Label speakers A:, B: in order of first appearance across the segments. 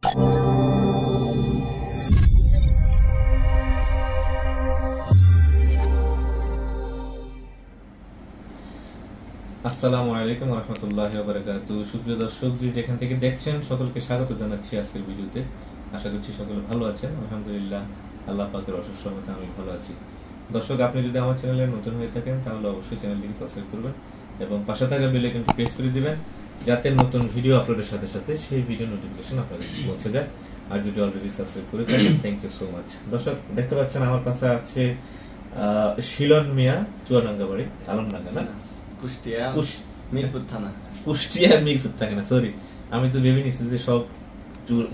A: আসসালামু আলাইকুম রহমতুল্লাহি ওয়া বারাকাতুহু। সুপ্রিয় দর্শক জি যেখান থেকে দেখছেন সকলকে স্বাগত জানাচ্ছি আজকের ভিডিওতে। আশা করছি সকলে ভালো আছেন। আলহামদুলিল্লাহ, আল্লাহ পাকের অশেষ রহমতে আমি ভালো আছি। দর্শক, আপনি যদি আমার চ্যানেলে নতুন হয়ে থাকেন তাহলে অবশ্যই চ্যানেলটিকে সাবস্ক্রাইব করবেন এবং পাশে থাকা বেল আইকনটি প্রেস করে দিবেন যাতে নতুন ভিডিও আপলোডের সাথে সাথে সেই ভিডিও নোটিফিকেশন আপনার কাছে পৌঁছে যায়। আর যদি অলরেডি সাবস্ক্রাইব করে থাকেন থ্যাংক ইউ সো মাচ। দর্শক, দেখতে পাচ্ছেন আমার কাছে আছে শিলন মিয়া, চুয়াডাঙ্গা বাড়ি, আলমডাঙ্গা না, কুষ্টিয়া মিরপুর থানা। সরি, আমি তো ভেবে নিচ্ছি যে সব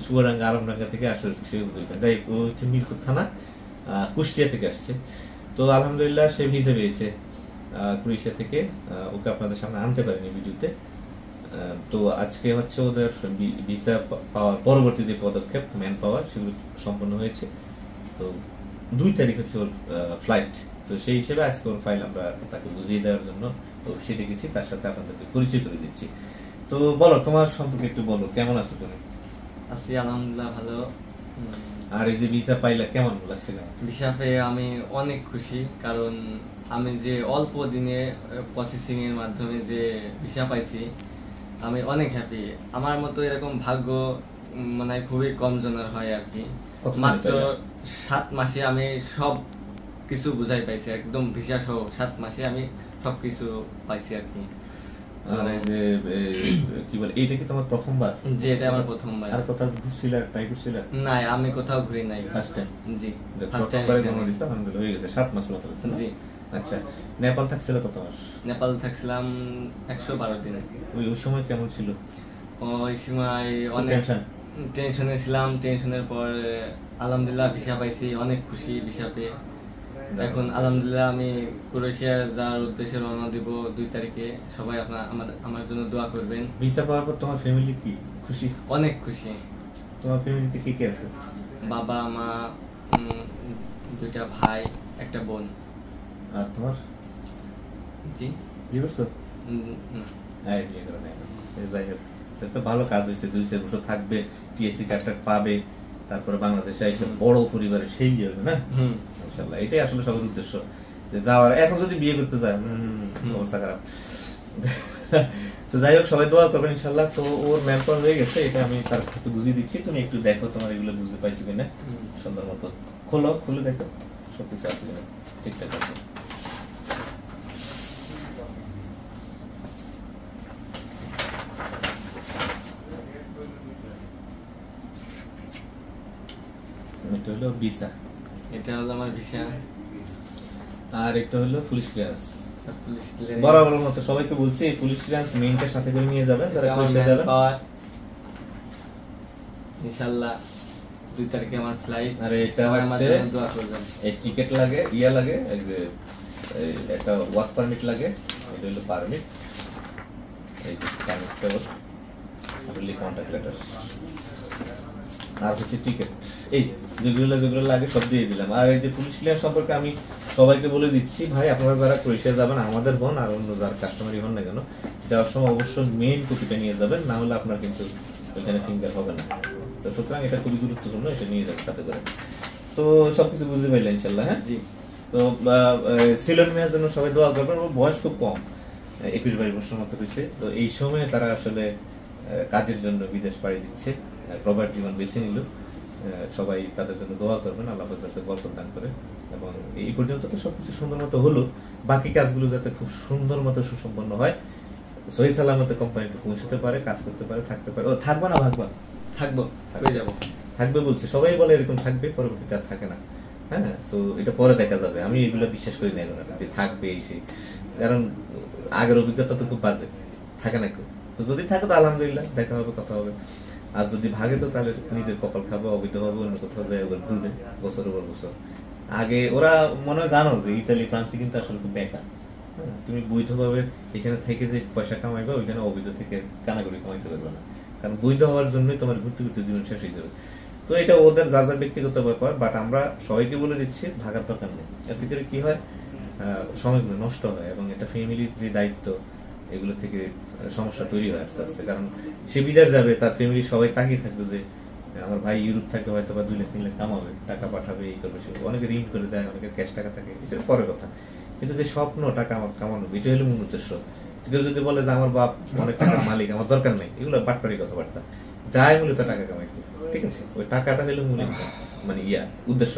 A: চুয়াডাঙ্গা আলমডাঙ্গা থেকে আসলে সে বুঝে যাই, ও হচ্ছে মিরপুর থানা, কুষ্টিয়া থেকে আসছে। তো আলহামদুলিল্লাহ সে ভিসা পেয়েছে ক্রোয়েশিয়া থেকে। ওকে আপনাদের সামনে আনতে পারিনি ভিডিওতে। তো আজকে হচ্ছে ওদের ভিসা পাওয়ার পরবর্তী যে পদক্ষেপ ম্যান পাওয়ার সেগুলো সম্পন্ন হয়েছে। তো 2 তারিখ হচ্ছে ওর ফ্লাইট। তো সেই হিসেবে আজকে ওর ফাইল আমরা তাকে বুঝিয়ে দেওয়ার জন্য সেটা গেছি, তার সাথে আপনাদেরকে পরিচয় করে দিচ্ছি। তো বলো, তোমার সম্পর্কে একটু বলো, কেমন আছো তুমি?
B: আছি আলহামদুলিল্লাহ, ভালো।
A: আর এই যে ভিসা পাইলা কেমন লাগছে?
B: ভিসা পেয়ে আমি অনেক খুশি, কারণ আমি যে অল্প দিনে প্রসেসিং এর মাধ্যমে যে ভিসা পাইছি আমি অনেক হ্যাপি। আমার মতো এরকম ভাগ্য মানে খুবই কম জনের হয় আর কি। মাত্র 7 মাসে আমি সব কিছু বুঝাই পাইছি, একদম ভিসা সহ 7 মাসে আমি সবকিছু পাইছি আর কি।
A: কি বলে, এইটা কি তোমার প্রথমবার?
B: জি, এটা আমার প্রথমবার।
A: আর কোথাও ঘুরছিলা, ট্রাই করছিলা?
B: না, আমি কোথাও ঘুরি নাই,
A: ফার্স্ট টাইম।
B: জি,
A: ফার্স্ট টাইম জমা দিছো, আলহামদুলিল্লাহ হয়ে গেছে। 7 মাস মতো লাগছে না? জি। আচ্ছা, নেপাল থাকছিল কত মাস?
B: নেপাল থাকছিলাম 112 দিন।
A: ওই সময় কেমন ছিল?
B: ওই সময় অনেক টেনশনে ছিলাম। টেনশনের পর আলহামদুলিল্লাহ ভিসা পাইছি, অনেক খুশি ভিসা পেয়ে। এখন আলহামদুলিল্লাহ আমি ক্রোয়েশিয়া যাওয়ার উদ্দেশ্যে রওনা দিব 2 তারিখে। সবাই আমার জন্য দোয়া করবেন।
A: ভিসা পাওয়ার পর তোমার ফ্যামিলি কি খুশি?
B: অনেক খুশি।
A: তোমার ফ্যামিলিতে কে কে আছে?
B: বাবা, মা, 2টা ভাই, একটা বোন।
A: আর তোমার?
B: জি,
A: বিয়ে করছো?
B: না,
A: বিয়ে করো না। যাই হোক, তো ভালো কাজ হয়েছে। 2-4 বছর থাকবে, টিএসসি কার্ডটা পাবে, তারপরে বাংলাদেশে এসে বড় পরিবারে সেই বিয়ে হবে না। ইনশাআল্লাহ এটাই আসলে সবার উদ্দেশ্য, যে যাওয়ার। এখন যদি বিয়ে করতে যায় অবস্থা খারাপ। তো যাই হোক, সবাই দোয়া করবেন ইনশাআল্লাহ। তো ওর ম্যান পাওয়ার হয়ে গেছে, এটা আমি তার একটু বুঝিয়ে দিচ্ছি। তুমি একটু দেখো তোমার এগুলো বুঝতে পাইছো কিনা। সুন্দর মতো খুলে দেখো সবকিছু আছে কিনা ঠিকঠাক আছে। এটা হলো ভিসা,
B: এটা হলো আমার ভিসা।
A: আর একটা হলো পুলিশ ক্লিয়ারেন্স। বরাবরের মতো সবাইকে বলছি পুলিশ ক্লিয়ারেন্স মেইনটা সাথে করে নিয়ে যাবেন যারা ক্রোয়েশিয়া যাবেন।
B: ইনশাআল্লাহ 2 তারিখে আমার ফ্লাইট।
A: আর এটা হচ্ছে
B: দোয়া করবেন।
A: এই টিকেট লাগে, লাগে, এই যে একটা ওয়ার্ক পারমিট লাগে, এটা হলো পারমিট, এই যে পারমিটটা আর কন্টাক্ট লেটার, আর হচ্ছে টিকেট। এই যেগুলো লাগে সব দিয়ে দিলাম। আর এই যে পুলিশ ক্লিয়ার সম্পর্কে আমি সবাইকে বলে দিচ্ছি, ভাই আপনারা যারা ক্রোয়েশিয়া যাবেন, আমাদের হন আর অন্য যারা কাস্টমারই হন না কেন, যাওয়ার সময় অবশ্যই মেইন কপিটা নিয়ে যাবেন, না হলে আপনার কিন্তু ওইখানে ফিঙ্গার হবে না। তো সুতরাং এটা খুবই গুরুত্বপূর্ণ, এটা নিয়ে যাবেন সাথে করে। তো সবকিছু বুঝতে পারলেন ইনশাল্লাহ? হ্যাঁ জি। তো সিলন মেয়ার জন্য সবাই দোয়া করবেন। ওর বয়স খুব কম, 21-22 বছর মতো হয়েছে। তো এই সময়ে তারা আসলে কাজের জন্য বিদেশ পাড়ি দিচ্ছে, প্রবাস জীবন বেছে নিল। সবাই তাদের জন্য দোয়া করবেন, আল্লাহ যাতে বরকত দান করে। এবং এই পর্যন্ত তো সবকিছু সুন্দর মতো হলো, বাকি কাজগুলো যাতে খুব সুন্দর মতো সুসম্পন্ন হয়, সহি সালামতে কোম্পানিতে পৌঁছতে পারে, কাজ করতে পারে, থাকতে পারে। ও থাকবে না, ভাগবা? থাকবে বলছে সবাই, বলে এরকম থাকবে, পরবর্তীতে আর থাকে না। হ্যাঁ, তো এটা পরে দেখা যাবে। আমি এগুলো বিশ্বাস করি না এখন যে থাকবে এই সেই, কারণ আগের অভিজ্ঞতা তো খুব বাজে, থাকে না কেউ। তো যদি থাকে তো আলহামদুলিল্লাহ, দেখা হবে, কথা হবে। আর যদি ভাগে তো তাহলে নিজের কপাল খাবো, অবৈধ হবে, অন্য কোথাও যায় ঘুরবে বছরের পর বছর। আগে ওরা মনে হয় জানো যে ইতালি ফ্রান্সে কিন্তু আসলে খুব বেকার। হ্যাঁ, তুমি বৈধভাবে এখানে থেকে যে পয়সা কামাইবে, ওইখানে অবৈধ থেকে কানাগড়ি কামাইতে পারবে না, কারণ বৈধ হওয়ার জন্যই তোমার ঘুরতে ঘুরতে জীবন শেষ হয়ে যাবে। তো এটা ওদের যা যা ব্যক্তিগত ব্যাপার, বাট আমরা সবাইকে বলে দিচ্ছি ভাগার দরকার নেই। এতে করে কি হয়, সময়গুলো নষ্ট হয় এবং এটা ফ্যামিলির যে দায়িত্ব, এগুলো থেকে সমস্যা তৈরি হয় আস্তে আস্তে। কারণ সে বিদেশ যাবে, তার ফ্যামিলি সবাই তাকিয়ে থাকবে যে আমার ভাই ইউরোপ থাকে হয়তো বা 2 লাখ 3 লাখ কামাবে, টাকা পাঠাবে, এই করবে, সে অনেকে ঋণ করে যায়, অনেকের ক্যাশ টাকা থাকে, এসব পরের কথা। কিন্তু যে স্বপ্ন টাকা আমার কামানো, এটা হলো মূল উদ্দেশ্য। কেউ যদি বলে যে আমার বাপ অনেক টাকার মালিক, আমার দরকার নেই, এগুলো বাটপারি কথাবার্তা। যায় মূলত টাকা কামাইতে, ঠিক আছে, ওই টাকাটা হলো মূল মানে উদ্দেশ্য।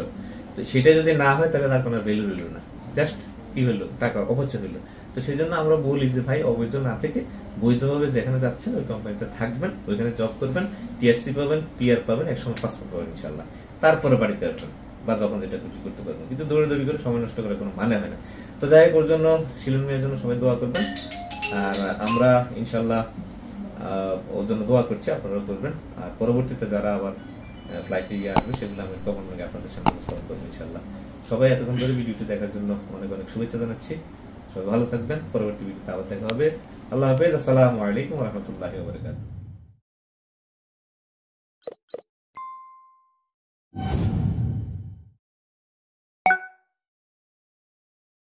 A: তো সেটা যদি না হয় তাহলে তার কোনো ভ্যালু রইল না, জাস্ট কি হলো, টাকা অপচয় হইলো। তো সেই জন্য আমরা বলি যে ভাই অবৈধ না থেকে বৈধভাবে যেখানে যাচ্ছেন ওই কোম্পানিতে থাকবেন, ওইখানে জব করবেন, টিআরসি পাবেন, পিআর পাবেন, একসময় পাসপোর্ট পাবেন ইনশাল্লাহ, তারপরে বাড়িতে আসবেন বা যখন যেটা খুশি করতে পারবেন। কিন্তু দৌড়াদৌড়ি করে সময় নষ্ট করার কোনো মানে হয় না। তো যাই হোক, ওর জন্য শিলন মিয়ার জন্য সবাই দোয়া করবেন, আর আমরা ইনশাল্লাহ ওর জন্য দোয়া করছি, আপনারাও করবেন। আর পরবর্তীতে যারা আবার ফ্লাইটে আসবে সেগুলো আমি কখনো আপনাদের সামনে উপস্থাপন করবো ইনশাল্লাহ। সবাই এতক্ষণ ধরে ভিডিওটি দেখার জন্য অনেক অনেক শুভেচ্ছা জানাচ্ছি। সবাই ভালো থাকবেন, পরবর্তী ভিডিওতে আবার দেখা হবে। আল্লাহ হাফেজ, আসসালামু আলাইকুম রহমতুল্লাহি ওয়া বারাকাতুহু।